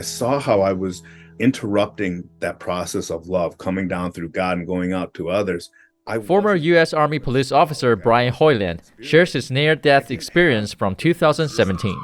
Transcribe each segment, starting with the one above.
I saw how I was interrupting that process of love coming down through God and going out to others. Former U.S. Army police officer Brian Hoyland shares his near-death experience from 2017.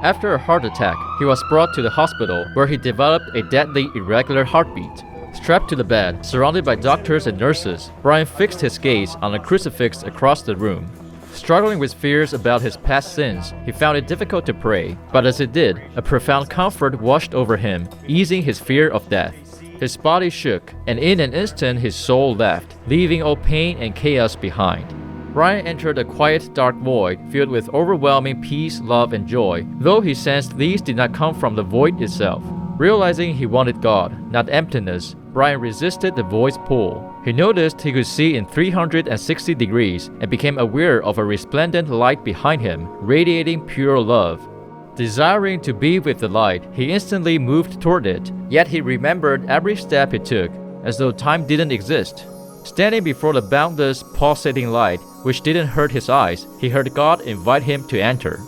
After a heart attack, he was brought to the hospital where he developed a deadly irregular heartbeat. Strapped to the bed, surrounded by doctors and nurses, Brian fixed his gaze on a crucifix across the room. Struggling with fears about his past sins, he found it difficult to pray, but as it did, a profound comfort washed over him, easing his fear of death. His body shook, and in an instant his soul left, leaving all pain and chaos behind. Brian entered a quiet, dark void filled with overwhelming peace, love, and joy, though he sensed these did not come from the void itself. Realizing he wanted God, not emptiness, Brian resisted the void's pull. He noticed he could see in 360 degrees and became aware of a resplendent light behind him, radiating pure love. Desiring to be with the light, he instantly moved toward it, yet he remembered every step he took, as though time didn't exist. Standing before the boundless, pulsating light, which didn't hurt his eyes, he heard God invite him to enter.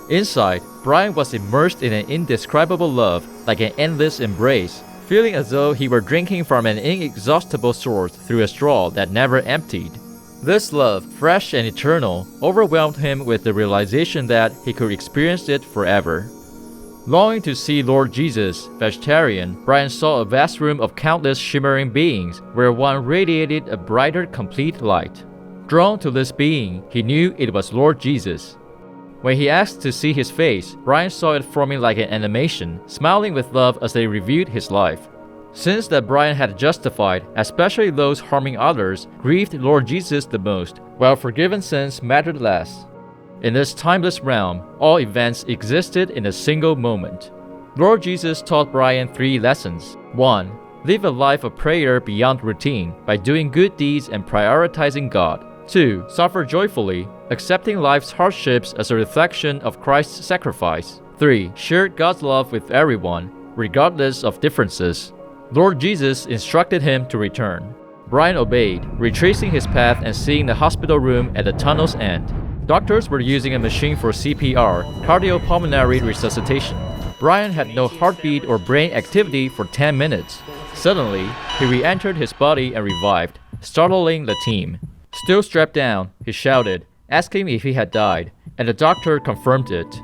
Inside, Brian was immersed in an indescribable love, like an endless embrace, feeling as though he were drinking from an inexhaustible source through a straw that never emptied. This love, fresh and eternal, overwhelmed him with the realization that he could experience it forever. Longing to see Lord Jesus, vegetarian, Brian saw a vast room of countless shimmering beings, where one radiated a brighter, complete light. Drawn to this being, he knew it was Lord Jesus. When he asked to see his face, Brian saw it forming like an animation, smiling with love as they reviewed his life. Sins that Brian had justified, especially those harming others, grieved Lord Jesus the most, while forgiven sins mattered less. In this timeless realm, all events existed in a single moment. Lord Jesus taught Brian 3 lessons. 1. Live a life of prayer beyond routine by doing good deeds and prioritizing God. 2. Suffer joyfully, accepting life's hardships as a reflection of Christ's sacrifice. 3. Share God's love with everyone, regardless of differences. Lord Jesus instructed him to return. Brian obeyed, retracing his path and seeing the hospital room at the tunnel's end. Doctors were using a machine for CPR, cardiopulmonary resuscitation. Brian had no heartbeat or brain activity for 10 minutes. Suddenly, he re-entered his body and revived, startling the team. Still strapped down, he shouted, asking if he had died, and the doctor confirmed it.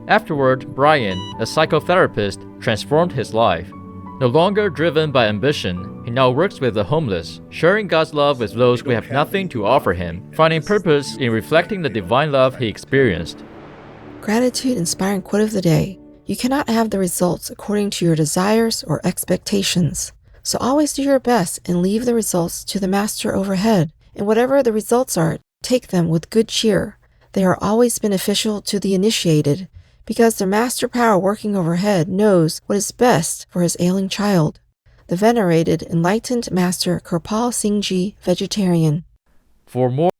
Afterward, Brian, a psychotherapist, transformed his life. No longer driven by ambition, he now works with the homeless, sharing God's love with those who have nothing to offer him, finding purpose in reflecting the divine love he experienced. Gratitude inspiring quote of the day. You cannot have the results according to your desires or expectations. So always do your best and leave the results to the master overhead. And whatever the results are, take them with good cheer. They are always beneficial to the initiated, because the master power working overhead knows what is best for his ailing child. The venerated enlightened master Kirpal Singh Ji, vegetarian. For more